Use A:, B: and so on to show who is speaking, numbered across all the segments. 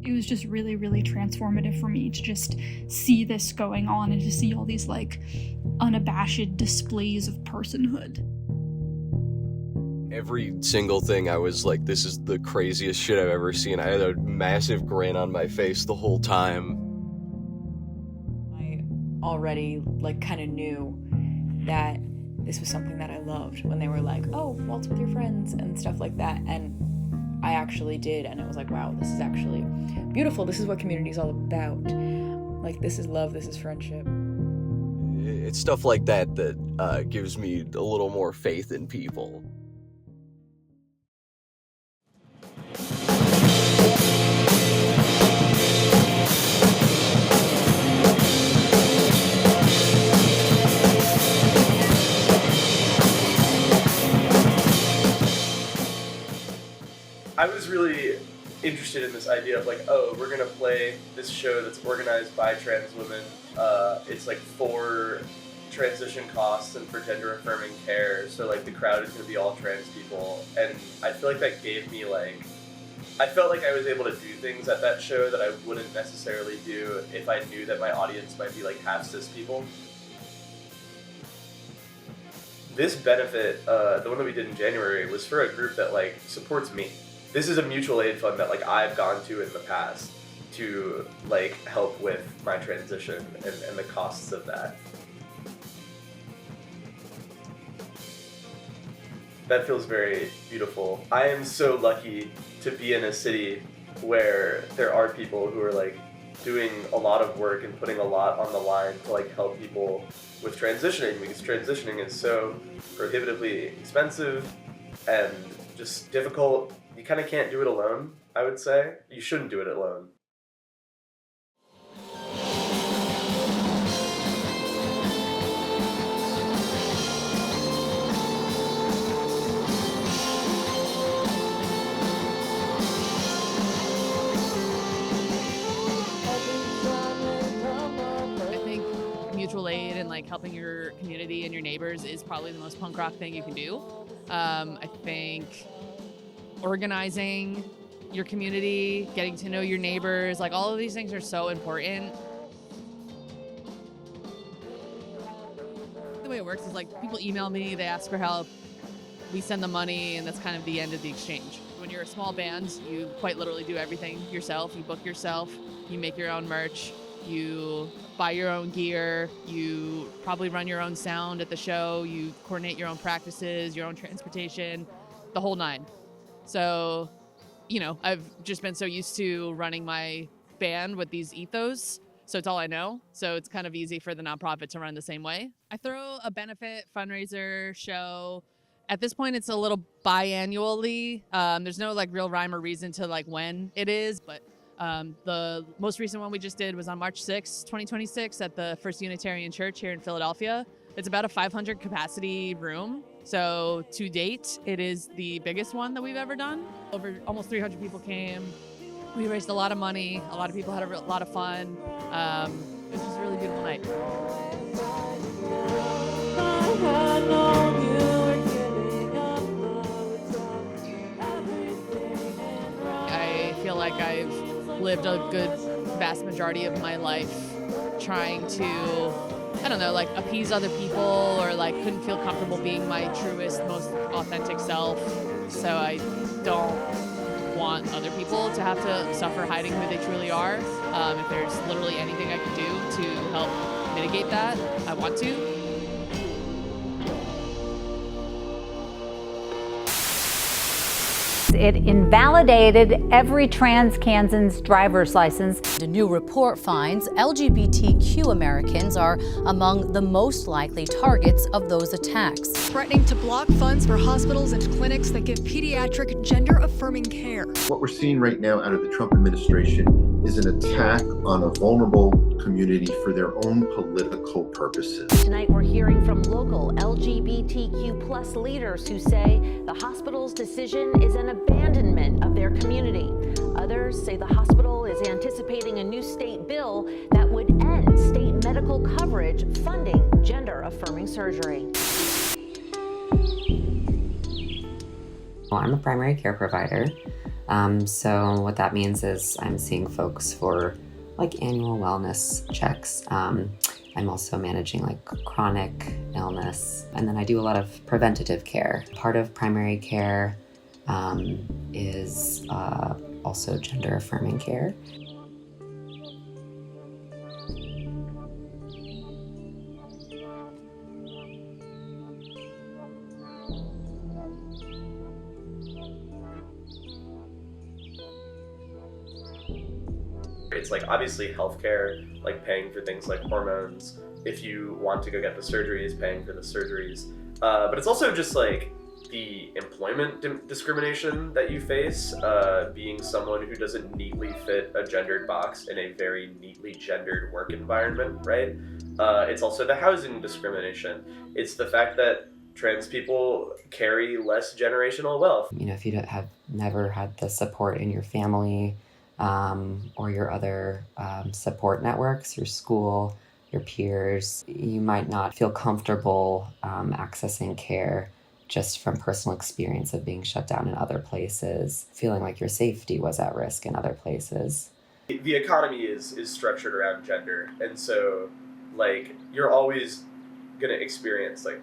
A: It was just really, really transformative for me to just see this going on and to see all these like unabashed displays of personhood.
B: Every single thing I was like, this is the craziest shit I've ever seen. I had a massive grin on my face the whole time.
C: I already like kind of knew that this was something that I loved when they were like, oh, waltz with your friends and stuff like that. And I actually did, and it was like, wow, this is actually beautiful. This is what community is all about. Like, this is love, this is friendship.
B: It's stuff like that that gives me a little more faith in people.
D: I was really interested in this idea of like, oh, we're gonna play this show that's organized by trans women. It's like for transition costs and for gender affirming care. So like the crowd is gonna be all trans people, and I feel like that gave me like, I felt like I was able to do things at that show that I wouldn't necessarily do if I knew that my audience might be like half cis people. This benefit, the one that we did in January, was for a group that like supports me. This is a mutual aid fund that like I've gone to in the past to like help with my transition and the costs of that. That feels very beautiful. I am so lucky to be in a city where there are people who are like doing a lot of work and putting a lot on the line to like help people with transitioning, because transitioning is so prohibitively expensive and just difficult. You kind of can't do it alone, I would say. You shouldn't do it alone.
E: I think mutual aid and like helping your community and your neighbors is probably the most punk rock thing you can do. I think organizing your community, getting to know your neighbors, like all of these things are so important. The way it works is like people email me, they ask for help, we send them money, and that's kind of the end of the exchange. When you're a small band, you quite literally do everything yourself. You book yourself, you make your own merch, you buy your own gear, you probably run your own sound at the show, you coordinate your own practices, your own transportation, the whole nine. So, you know, I've just been so used to running my band with these ethos, so it's all I know. So it's kind of easy for the nonprofit to run the same way. I throw a benefit fundraiser show. At this point, it's a little biannually. There's no like real rhyme or reason to like when it is, but the most recent one we just did was on March 6, 2026 at the First Unitarian Church here in Philadelphia. It's about a 500 capacity room. So to date, it is the biggest one that we've ever done. Over almost 300 people came. We raised a lot of money. A lot of people had a lot of fun. It was just a really beautiful night. I feel like I've lived a good vast majority of my life trying to, I don't know, like appease other people, or like couldn't feel comfortable being my truest, most authentic self. So I don't want other people to have to suffer hiding who they truly are. If there's literally anything I can do to help mitigate that, I want to.
F: It invalidated every trans Kansan's driver's license.
G: A new report finds LGBTQ Americans are among the most likely targets of those attacks.
H: Threatening to block funds for hospitals and clinics that give pediatric gender-affirming care.
I: What we're seeing right now out of the Trump administration is an attack on a vulnerable community for their own political purposes.
F: Tonight we're hearing from local LGBTQ plus leaders who say the hospital's decision is an abandonment of their community. Others say the hospital is anticipating a new state bill that would end state medical coverage funding gender-affirming surgery.
J: I'm a primary care provider. So what that means is I'm seeing folks for like annual wellness checks. I'm also managing like chronic illness, and then I do a lot of preventative care. Part of primary care is also gender affirming care.
D: It's like obviously healthcare, like paying for things like hormones. If you want to go get the surgeries, paying for the surgeries. But it's also just like the employment discrimination that you face, being someone who doesn't neatly fit a gendered box in a very neatly gendered work environment, right? It's also the housing discrimination. It's the fact that trans people carry less generational wealth.
J: You know, if you have never had the support in your family, or your other support networks, your school, your peers, you might not feel comfortable accessing care just from personal experience of being shut down in other places, feeling like your safety was at risk in other places.
D: The economy is structured around gender, and so like you're always gonna experience like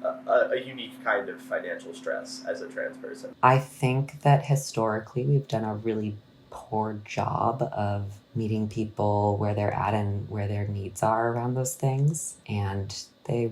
D: a unique kind of financial stress as a trans person.
J: I think that historically we've done a really poor job of meeting people where they're at and where their needs are around those things. And they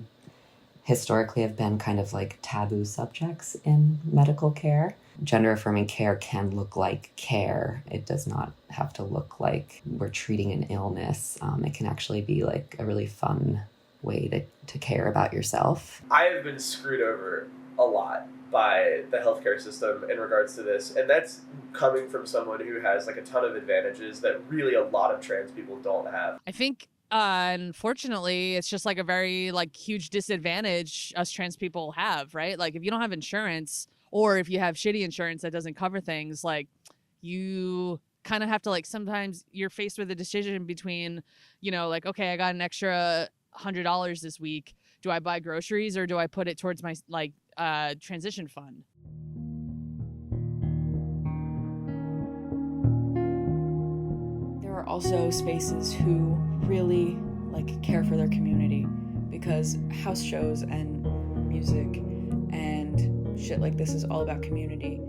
J: historically have been kind of like taboo subjects in medical care. Gender affirming care can look like care. It does not have to look like we're treating an illness. It can actually be like a really fun way to care about yourself.
D: I have been screwed over a lot by the healthcare system in regards to this, and that's coming from someone who has like a ton of advantages that really a lot of trans people don't have.
E: I think unfortunately it's just like a very like huge disadvantage us trans people have, right? Like if you don't have insurance, or if you have shitty insurance that doesn't cover things, like you kind of have to like, sometimes you're faced with a decision between, you know, like, okay, I got an extra $100 this week. Do I buy groceries or do I put it towards my like transition fund?
C: There are also spaces who really like care for their community, because house shows and music and shit like this is all about community.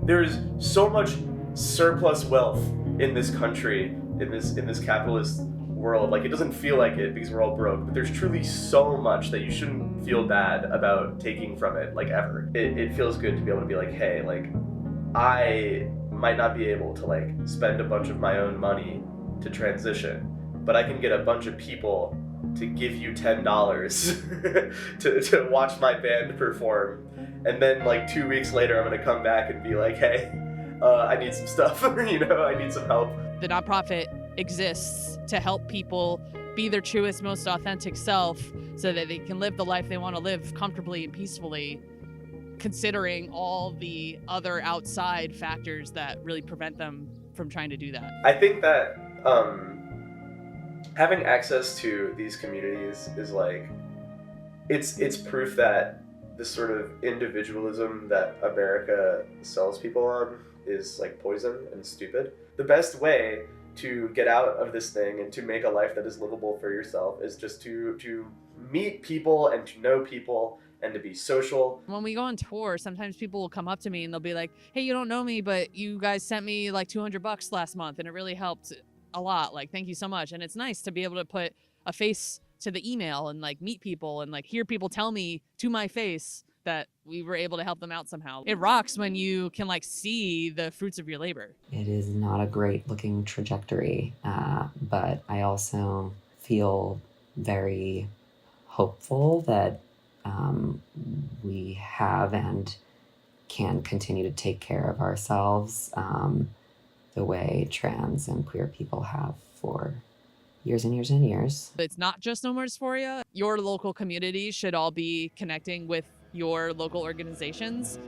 D: There's so much surplus wealth in this country, in this capitalist world. Like, it doesn't feel like it because we're all broke, but there's truly so much that you shouldn't feel bad about taking from it, like, ever. It feels good to be able to be like, hey, like, I might not be able to like spend a bunch of my own money to transition, but I can get a bunch of people to give you $10 to watch my band perform, and then like 2 weeks later I'm gonna come back and be like, hey, I need some stuff. You know, I need some help.
E: The nonprofit exists to help people be their truest, most authentic self so that they can live the life they want to live comfortably and peacefully, considering all the other outside factors that really prevent them from trying to do that.
D: I think that having access to these communities is like, it's proof that this sort of individualism that America sells people on is like poison and stupid. The best way to get out of this thing and to make a life that is livable for yourself is just to meet people and to know people and to be social.
E: When we go on tour, sometimes people will come up to me and they'll be like, hey, you don't know me, but you guys sent me like $200 last month and it really helped a lot. Like, thank you so much. And it's nice to be able to put a face to the email and like meet people and like hear people tell me to my face that we were able to help them out somehow. It rocks when you can like see the fruits of your labor.
J: It is not a great looking trajectory, but I also feel very hopeful that we have and can continue to take care of ourselves the way trans and queer people have for years and years and years.
E: It's not just No More Dysphoria. Your local community should all be connecting with your local organizations.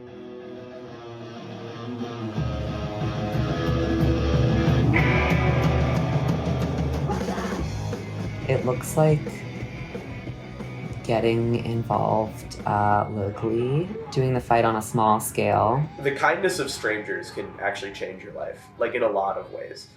J: It looks like getting involved locally, doing the fight on a small scale.
D: The kindness of strangers can actually change your life, like in a lot of ways.